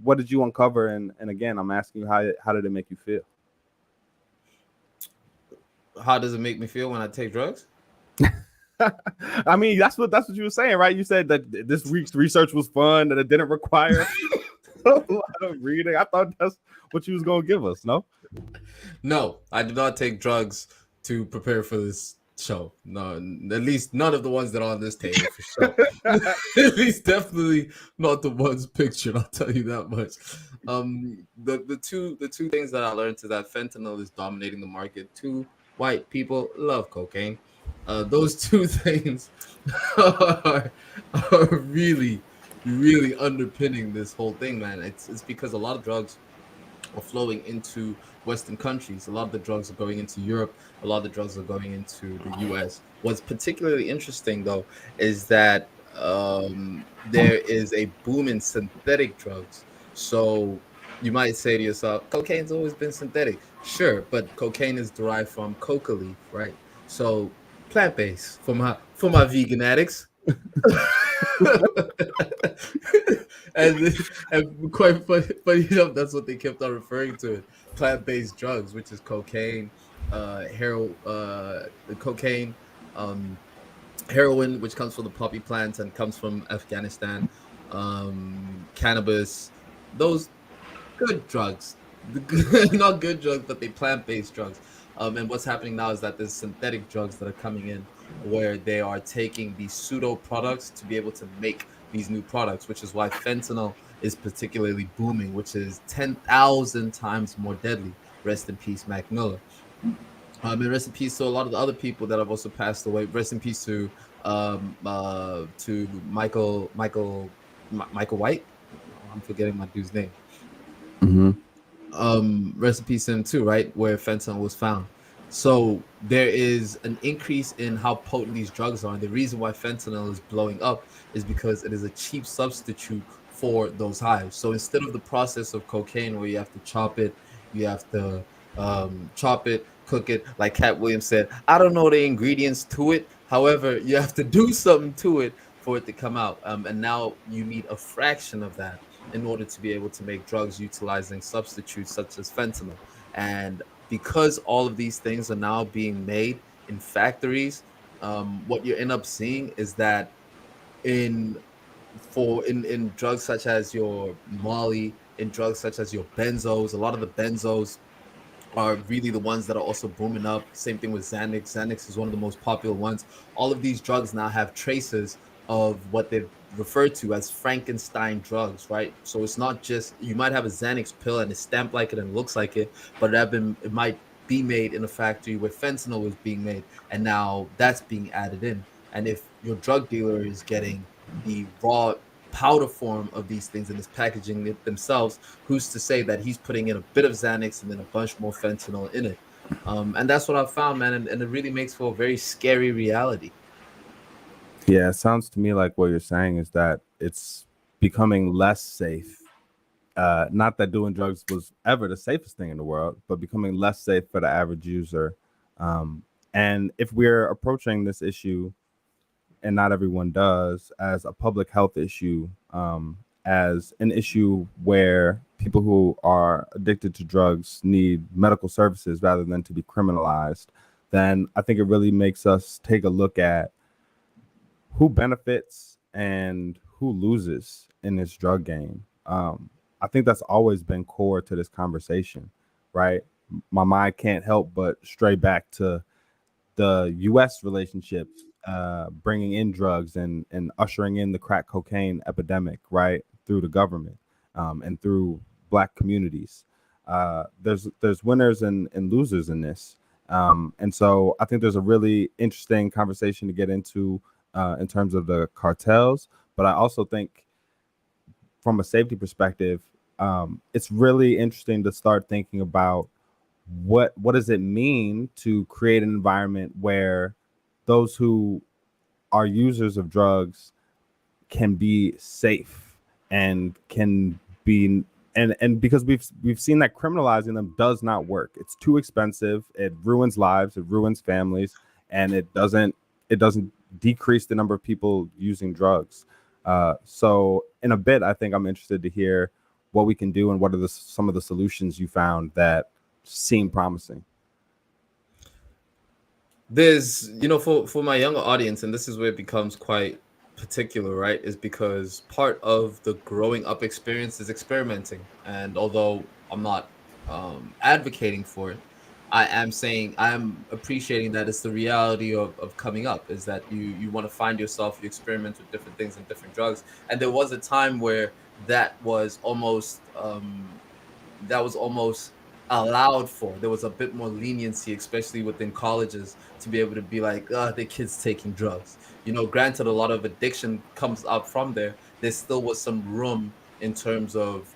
what did you uncover? And again, I'm asking you, how did it make you feel? How does it make me feel when I take drugs? I mean, that's what you were saying, right? You said that this week's research was fun, that it didn't require a lot of reading. I thought that's what you was going to give us. No, I did not take drugs to prepare for this show. No, at least none of the ones that are on this table for sure. At least definitely not the ones pictured. I'll tell you that much. The two things that I learned is that fentanyl is dominating the market. Two white people love cocaine. Those two things are really underpinning this whole thing, man. It's because a lot of drugs are flowing into Western countries. A lot of the drugs are going into Europe. A lot of the drugs are going into the US. What's particularly interesting, though, is that there is a boom in synthetic drugs. So you might say to yourself, cocaine's always been synthetic. Sure, but cocaine is derived from coca leaf, right? So plant-based for my vegan addicts. and quite funny enough, that's what they kept on referring to it: plant-based drugs, which is cocaine, heroin, which comes from the poppy plants and comes from Afghanistan, cannabis. Those good drugs, not good drugs, but they plant-based drugs. And what's happening now is that there's synthetic drugs that are coming in where they are taking these pseudo products to be able to make these new products, which is why fentanyl is particularly booming, which is 10,000 times more deadly. Rest in peace, Mac Miller. And rest in peace to a lot of the other people that have also passed away. Rest in peace to Michael White. I'm forgetting my dude's name. Mm-hmm. Rest in peace to him too, right? Where fentanyl was found. So there is an increase in how potent these drugs are. And the reason why fentanyl is blowing up is because it is a cheap substitute for those highs. So instead of the process of cocaine where you have to chop it, you have to chop it, cook it, like Cat Williams said, I don't know the ingredients to it. However, you have to do something to it for it to come out. And now you need a fraction of that in order to be able to make drugs utilizing substitutes such as fentanyl. And because all of these things are now being made in factories, what you end up seeing is that in in drugs such as your Molly, in drugs such as your benzos, a lot of the benzos are really the ones that are also booming up. Same thing with Xanax. Xanax is one of the most popular ones. All of these drugs now have traces of what they've referred to as Frankenstein drugs, right? So it's not just you might have a Xanax pill and it's stamped like it and looks like it, but it might be made in a factory where fentanyl is being made, and now that's being added in. And if your drug dealer is getting the raw powder form of these things and is packaging it themselves, who's to say that he's putting in a bit of Xanax and then a bunch more fentanyl in it? And that's what I found, man. And it really makes for a very scary reality. Yeah, it sounds to me like what you're saying is that it's becoming less safe. Not that doing drugs was ever the safest thing in the world, but becoming less safe for the average user. And if we're approaching this issue, and not everyone does, as a public health issue, as an issue where people who are addicted to drugs need medical services rather than to be criminalized, then I think it really makes us take a look at who benefits and who loses in this drug game. I think that's always been core to this conversation, right? My mind can't help but stray back to the U.S. relationship, bringing in drugs and ushering in the crack cocaine epidemic, right, through the government, and through Black communities. There's winners and losers in this, and so I think there's a really interesting conversation to get into in terms of the cartels. But I also think, from a safety perspective, it's really interesting to start thinking about what does it mean to create an environment where those who are users of drugs can be safe and can be, and because we've seen that criminalizing them does not work. It's too expensive. It ruins lives. It ruins families, and it doesn't decrease the number of people using drugs. So in a bit, I think I'm interested to hear what we can do and what are some of the solutions you found that seem promising. There's, for my younger audience, and this is where it becomes quite particular, right? Is because part of the growing up experience is experimenting. And although I'm not advocating for it, I am appreciating that it's the reality of coming up, is that you want to find yourself, you experiment with different things and different drugs. And there was a time where that was almost allowed for. There was a bit more leniency, especially within colleges, to be able to be like, the kids taking drugs. Granted, a lot of addiction comes up from there. There still was some room in terms of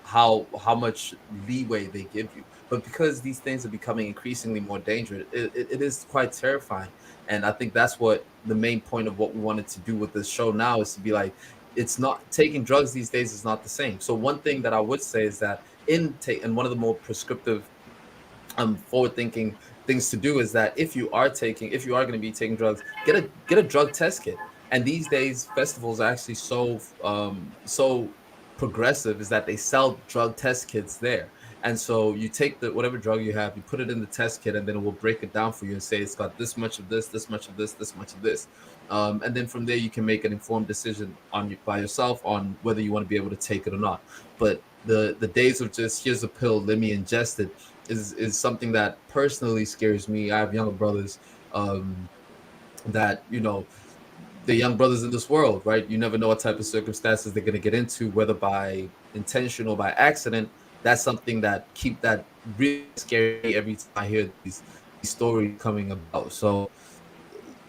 how much leeway they give you. But because these things are becoming increasingly more dangerous, it is quite terrifying. And I think that's what the main point of what we wanted to do with this show now is to be like, it's not taking drugs these days is not the same. So one thing that I would say is that and one of the more prescriptive forward thinking things to do is that if you are going to be taking drugs, get a drug test kit. And these days festivals are actually so progressive, is that they sell drug test kits there. And so you take whatever drug you have, you put it in the test kit, and then it will break it down for you and say it's got this much of this much of this much of this. And then from there you can make an informed decision by yourself on whether you want to be able to take it or not. But the days of just here's a pill, let me ingest it is something that personally scares me. I have younger brothers, that the young brothers in this world, right? You never know what type of circumstances they're going to get into, whether by intention or by accident. That's something that keep that really scary every time I hear these stories coming about. So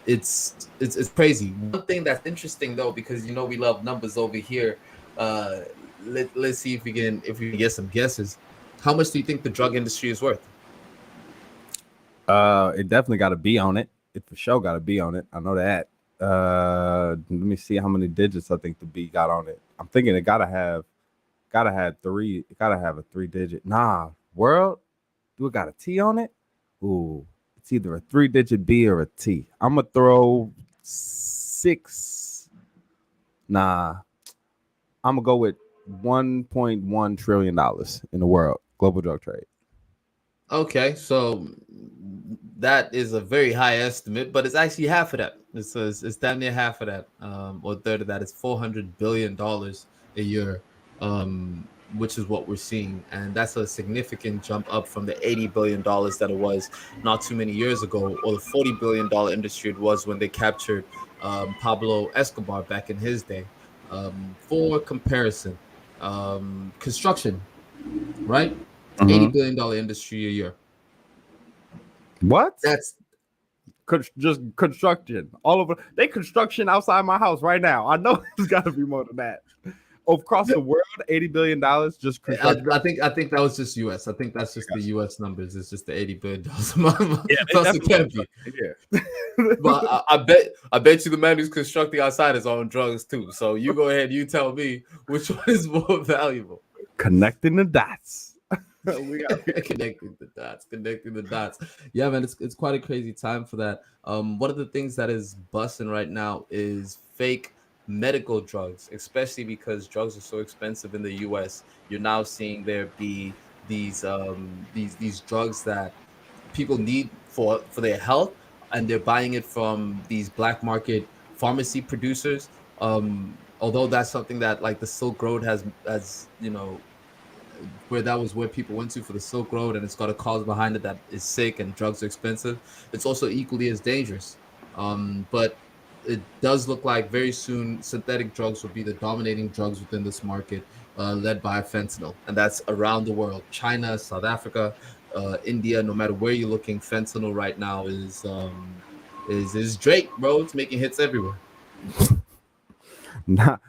it's crazy. One thing that's interesting though, because we love numbers over here. Uh, let's see if we can get some guesses. How much do you think the drug industry is worth? It definitely got to be on it. It for sure got to be on it. I know that. Let me see how many digits I think the B got on it. I'm thinking it gotta have three. It gotta have a 3-digit. Nah, world. Do it got a T on it? Ooh, it's either a 3-digit B or a T. I'm gonna throw 6. Nah, I'm gonna go with $1.1 trillion in the world global drug trade. Okay, so that is a very high estimate, but it's actually half of that. It's damn near half of that, or a third of that. It's $400 billion a year, which is what we're seeing, and that's a significant jump up from the $80 billion that it was not too many years ago, or the $40 billion industry it was when they captured Pablo Escobar back in his day. For comparison, construction, right? $80 billion industry a year. What? That's Just construction all over. They construction outside my house right now. I know it's got to be more than that. Across the world, $80 billion just construction. I think that was just US. I think that's just the US numbers. It's just the $80 billion a month. Yeah, Plus it can't be. Yeah. But I bet you the man who's constructing outside is on drugs too. So you go ahead, you tell me which one is more valuable. Connecting the dots. We got Connecting the dots. Yeah, man, it's quite a crazy time for that. One of the things that is busting right now is fake medical drugs, especially because drugs are so expensive in the US. You're now seeing there be these drugs that people need for their health, and they're buying it from these black market pharmacy producers. Although that's something that like the Silk Road has where that was where people went to for the Silk Road, and it's got a cause behind it that is sick and drugs are expensive. It's also equally as dangerous. But it does look like very soon synthetic drugs will be the dominating drugs within this market, led by fentanyl, and that's around the world. China, South Africa, India. No matter where you're looking, fentanyl right now is Drake, bro. It's making hits everywhere. not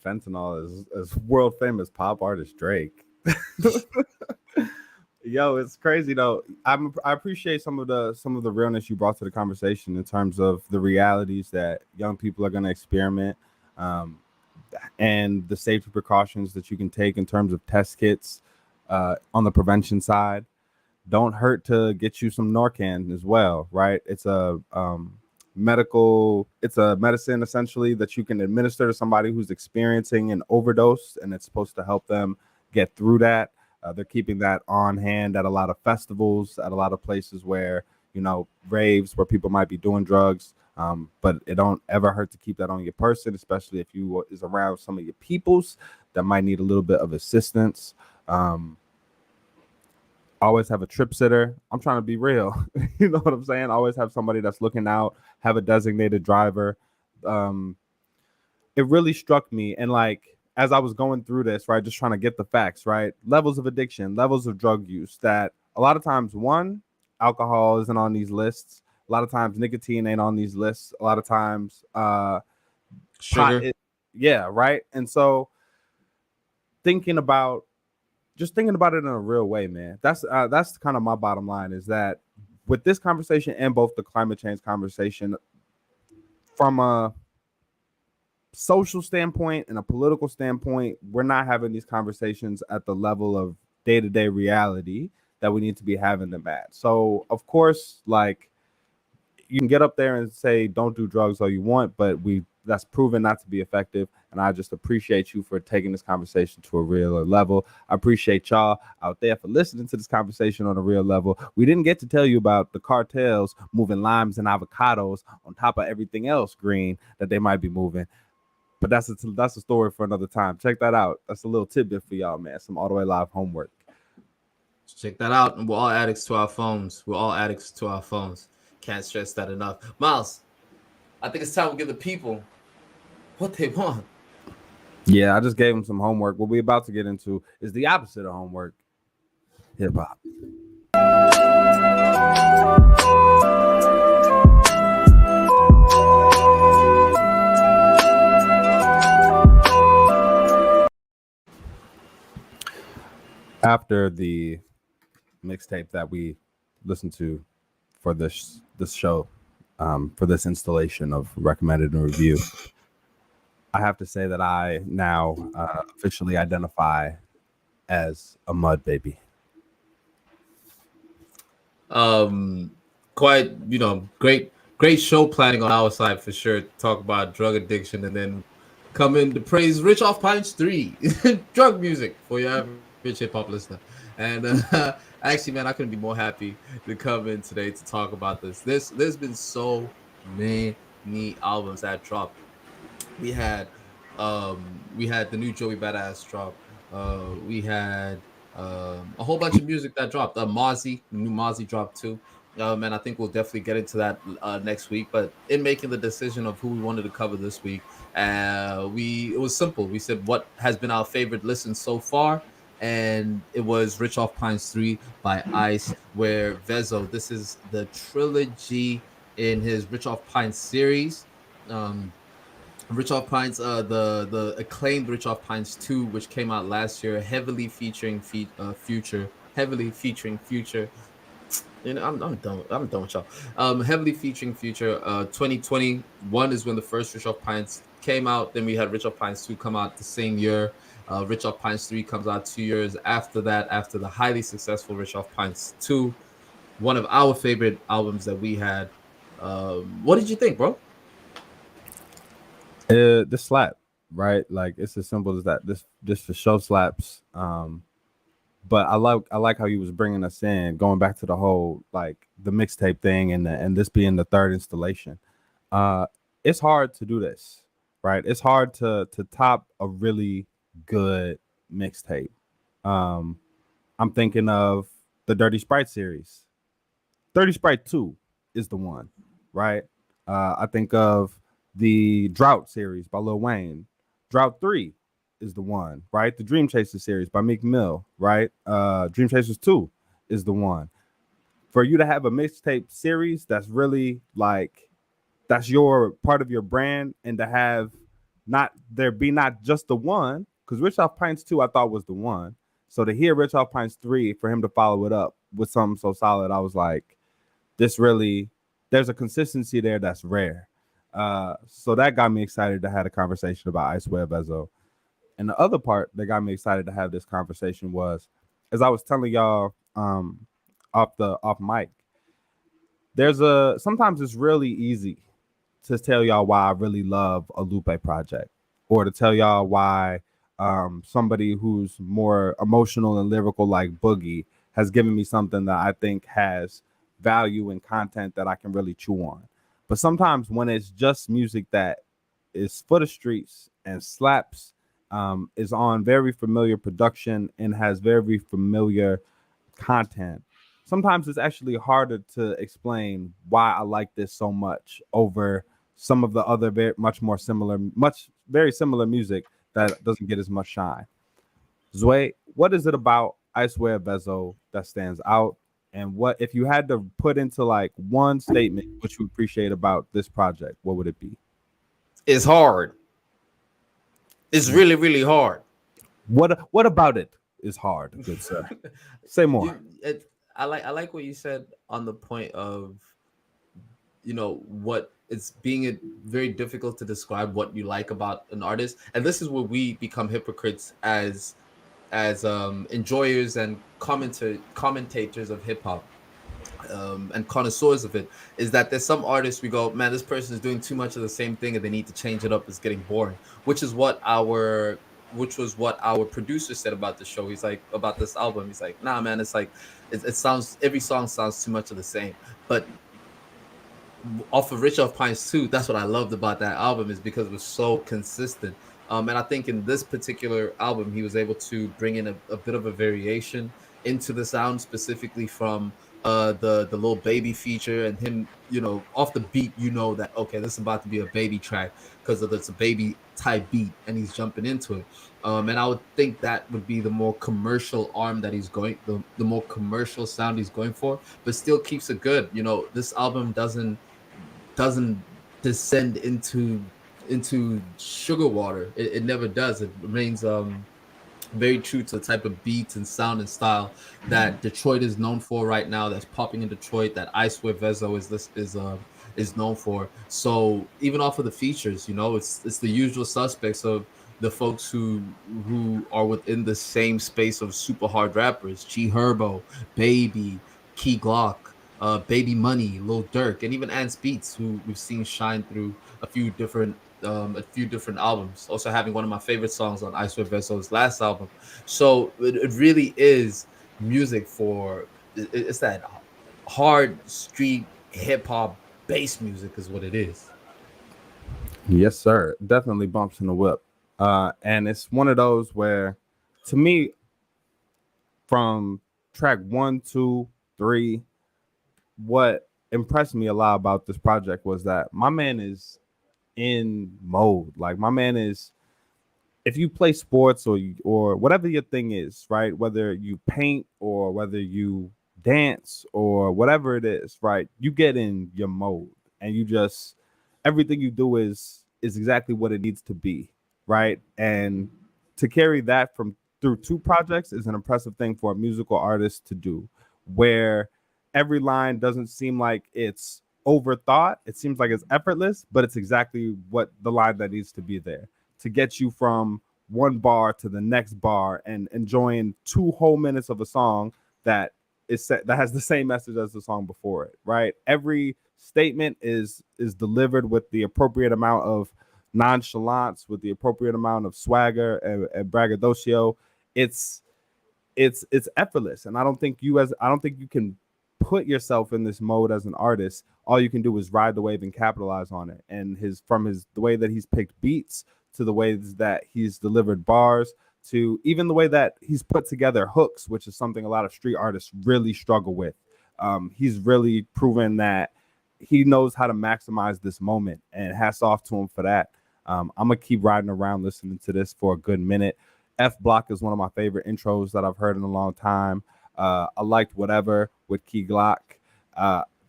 fentanyl as world famous pop artist Drake. Yo, it's crazy though. I appreciate some of the realness you brought to the conversation in terms of the realities that young people are going to experiment, and the safety precautions that you can take in terms of test kits, on the prevention side. Don't hurt to get you some Narcan as well, right? It's a medicine essentially that you can administer to somebody who's experiencing an overdose, and it's supposed to help them get through that. They're keeping that on hand at a lot of festivals, at a lot of places where, raves where people might be doing drugs. But it don't ever hurt to keep that on your person, especially if you is around some of your peoples that might need a little bit of assistance. Always have a trip sitter. I'm trying to be real. You know what I'm saying? Always have somebody that's looking out, have a designated driver. It really struck me. And like, as I was going through this, right, just trying to get the facts, right? Levels of addiction, levels of drug use, that a lot of times, one, alcohol isn't on these lists. A lot of times nicotine ain't on these lists. A lot of times, Sugar. Yeah, right. And so thinking about it in a real way, man. That's kind of my bottom line, is that with this conversation and both the climate change conversation, from a social standpoint and a political standpoint, we're not having these conversations at the level of day-to-day reality that we need to be having them at. So of course, like, you can get up there and say don't do drugs all you want, but that's proven not to be effective. And I just appreciate you for taking this conversation to a realer level. I appreciate y'all out there for listening to this conversation on a real level. We didn't get to tell you about the cartels moving limes and avocados on top of everything else green that they might be moving. But that's a story for another time. Check that out. That's a little tidbit for y'all, man. Some All the Way Live homework. Check that out. And we're all addicts to our phones. Can't stress that enough. Miles, I think it's time to give the people what they want. Yeah, I just gave them some homework. What we about to get into is the opposite of homework. Hip hop. After the mixtape that we listened to for this show, for this installation of recommended and review, I have to say that I now officially identify as a mud baby. Quite, great show planning on our side for sure. Talk about drug addiction and then come in to praise Rich Off Pints 3 drug music for your average hip hop listener. And actually, man, I couldn't be more happy to come in today to talk about this. There's been so many albums that dropped. We had the new Joey Badass drop. We had a whole bunch of music that dropped. Mozzie, the new Mozzie dropped too. Man, I think we'll definitely get into that next week. But in making the decision of who we wanted to cover this week, it was simple. We said what has been our favorite listen so far, and it was Rich Off Pines 3 by Ice, where Vezo, this is the trilogy in his Rich Off Pines series. Rich Off Pines, the acclaimed Rich Off Pines 2, which came out last year, heavily featuring Future. You know, I'm done with y'all. Heavily featuring Future. 2021 is when the first Rich Off Pines came out. Then we had Rich Off Pines 2 come out the same year. Rich Off Pines 3 comes out 2 years after that, after the highly successful Rich Off Pines 2. One of our favorite albums that we had. What did you think, bro? The slap, right? Like, it's as simple as that. This for show slaps. But I like how he was bringing us in, going back to the whole like the mixtape thing and this being the third installation. It's hard to do this, right? It's hard to top a really good mixtape. I'm thinking of the Dirty Sprite series. Dirty Sprite 2 is the one, right? I think of the Drought series by Lil Wayne. Drought 3 is the one, right? The Dream Chasers series by Meek Mill, right? Dream Chasers 2 is the one. For you to have a mixtape series that's really like, that's your part of your brand, and to have not just the one, because Rich Off Pints 2 I thought was the one. So to hear Rich Off Pints 3, for him to follow it up with something so solid, I was like, there's a consistency there that's rare. So that got me excited to have a conversation about Ice Web Vezo. And the other part that got me excited to have this conversation was, as I was telling y'all off mic, sometimes it's really easy to tell y'all why I really love a Lupe project, or to tell y'all why somebody who's more emotional and lyrical like Boogie has given me something that I think has value and content that I can really chew on. But sometimes when it's just music that is for the streets and slaps, is on very familiar production and has very familiar content, sometimes it's actually harder to explain why I like this so much over some of the other very similar music that doesn't get as much shine. Zway, what is it about Ice Web Vezo that stands out? And what, if you had to put into like one statement which you appreciate about this project, what would it be? It's hard. It's really, really hard. What about it is hard, good sir? Say more. I like what you said on the point of, what it's being very difficult to describe what you like about an artist, and this is where we become hypocrites as enjoyers and commentators of hip hop. And connoisseurs of it, is that there's some artists we go, man, this person is doing too much of the same thing and they need to change it up. It's getting boring, which was what our producer said about the show. He's like, about this album, he's like, nah, man, it's like it sounds, every song sounds too much of the same. But off of Rich Off Pints too. That's what I loved about that album, is because it was so consistent. And I think in this particular album, he was able to bring in a bit of a variation into the sound, specifically from the little baby feature and him, off the beat, that okay, this is about to be a baby track because it's a baby type beat, and he's jumping into it. And I would think that would be the more commercial arm that he's going, the more commercial sound he's going for, but still keeps it good. This album doesn't descend into sugar water. It never does. It remains very true to the type of beats and sound and style that Detroit is known for right now. That's popping in Detroit. That I Swear Vezo is known for. So even off of the features, it's the usual suspects of the folks who are within the same space of super hard rappers: G Herbo, Baby, Key Glock, Baby Money, Lil Durk, and even Ants Beats, who we've seen shine through a few different albums. Also having one of my favorite songs on I Swear Veso's last album. So it really is music for it's that hard street hip hop bass music is what it is. Yes, sir. Definitely bumps in the whip. And it's one of those where, to me, from track 1, 2, 3, what impressed me a lot about this project was that my man is in mode. Like, my man is, if you play sports or whatever your thing is, right? Whether you paint or whether you dance or whatever it is, right? You get in your mode and you just, everything you do is exactly what it needs to be, right? And to carry that through 2 projects is an impressive thing for a musical artist to do, where every line doesn't seem like it's overthought. It seems like it's effortless, but it's exactly what the line that needs to be there to get you from one bar to the next bar and enjoying 2 whole minutes of a song that has the same message as the song before it, right? Every statement is delivered with the appropriate amount of nonchalance, with the appropriate amount of swagger and braggadocio. It's effortless, and I don't think you can put yourself in this mode as an artist. All you can do is ride the wave and capitalize on it. And the way that he's picked beats, to the ways that he's delivered bars, to even the way that he's put together hooks, which is something a lot of street artists really struggle with. He's really proven that he knows how to maximize this moment, and hats off to him for that. I'm gonna keep riding around listening to this for a good minute. F Block is one of my favorite intros that I've heard in a long time. I liked Whatever with Key Glock.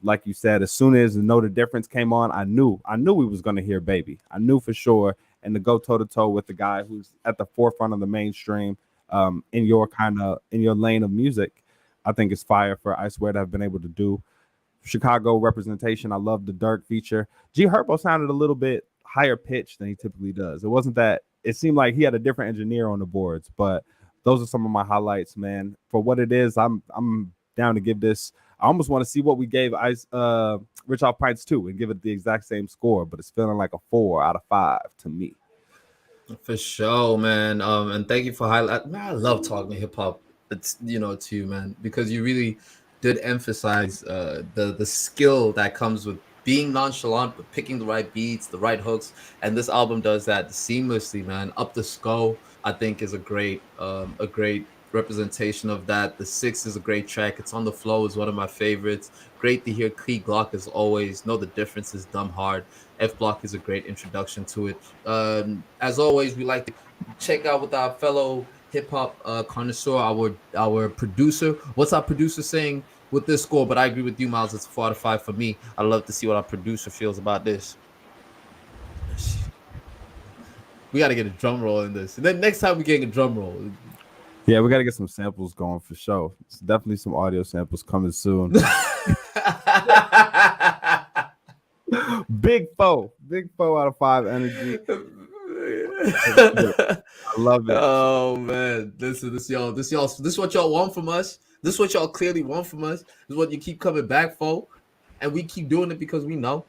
Like you said, as soon as Know the Difference came on, I knew we was gonna hear Baby. I knew for sure. And to go toe to toe with the guy who's at the forefront of the mainstream in your lane of music, I think it's fire for I Swear to have been able to do. Chicago representation. I love the Durk feature. G Herbo sounded a little bit higher pitched than he typically does. It wasn't that. It seemed like he had a different engineer on the boards, but those are some of my highlights, man. For what it is, I'm down to give this. I almost want to see what we gave Rich Off Pints 2 and give it the exact same score, but it's feeling like a 4 out of 5 to me. For sure, man. And thank you for highlighting. Man, I love talking hip hop. It's to you, man, because you really did emphasize the skill that comes with being nonchalant, but picking the right beats, the right hooks. And this album does that seamlessly, man. Up the Skull, I think, is a great representation of that. The 6 is a great track. It's on the Flow is one of my favorites. Great to hear Key Glock as always. Know the Difference is dumb hard. F Block is a great introduction to it. As always, we like to check out with our fellow hip hop connoisseur, our producer. What's our producer saying with this score? But I agree with you, Miles. It's 4 out of 5 for me. I'd love to see what our producer feels about this. We got to get a drum roll in this. And then next time we get a drum roll. Yeah, we got to get some samples going for sure. It's definitely some audio samples coming soon. Big 4 out of 5 energy. I love it. Oh man, this is what y'all want from us. This is what y'all clearly want from us. This is what you keep coming back for, and we keep doing it because we know.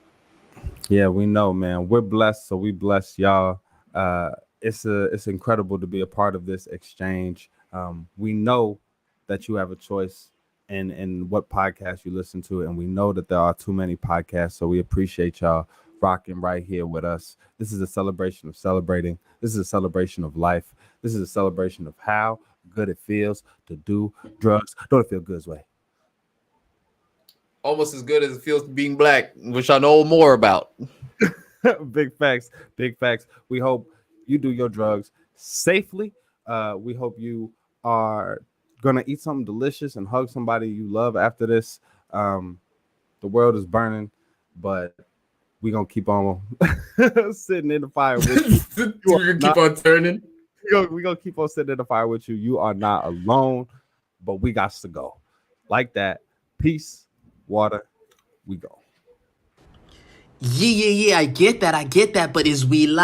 Yeah, we know, man. We're blessed, so we bless y'all. It's incredible to be a part of this exchange. We know that you have a choice and what podcast you listen to. And we know that there are too many podcasts, so we appreciate y'all rocking right here with us. This is a celebration of celebrating. This is a celebration of life. This is a celebration of how good it feels to do drugs. Don't it feel good, Zway? Almost as good as it feels being black, which I know more about. Big facts, big facts. We hope you do your drugs safely. We hope you are gonna eat something delicious and hug somebody you love after this. The world is burning, but we're gonna keep on sitting in the fire with you. We're gonna keep on turning. We're gonna keep on sitting in the fire with you. You are not alone, but we got to go. Like that. Peace, water, we go. Yeah, I get that, but is we live?